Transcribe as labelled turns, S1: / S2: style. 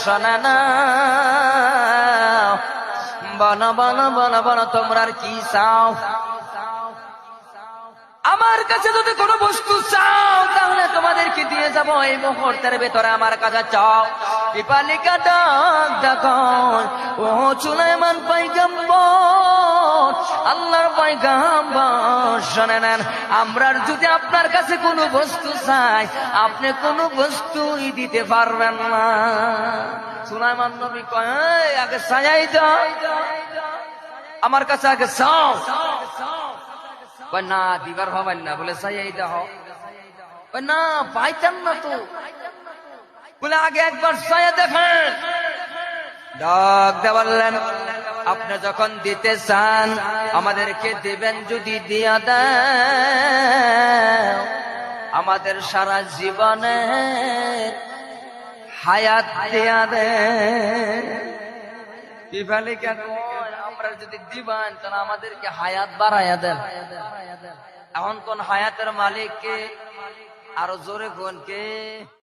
S1: শোনা না, বলো বলো বলো বলো তোমরা আর কি চাও? আমার কাছে যদি কোনো বস্তু চাও তাহলে তোমাদেরকে দিয়ে যাব। এই মুহূর্তের ভেতরে আমার কাছে চাও। পিপালিকা ডাক দেখো, ও সুলাইমান পয়গম্বর, আল্লাহর পয়গম্বর শুনে নেন, আমরা যদি আপনার কাছে কোনো বস্তু চাই আপনি কোনো বস্তুই দিতে পারবেন না। সুলাইমান নবী কয়, আগে চাই দাও, আমার কাছে আগে চাও। না দিবার হবেন না, বলে চাই দাও। না পাইতেন না তো, বলে আগে একবার চাই দেখেন। ডাক দিয়ে বললেন, আপনি যখন দিতে চান আমাদেরকে দিবেন, যদি দিয়া দেন আমাদের সারা জীবনের হায়াত দিয়া দেন। পিপালিকা আমরা যদি দিবেন তাহলে আমাদেরকে হায়াত বাড়াইয়া দেন। এখন কোন হায়াতের মালিক কে? আরো জোরে কোন কে?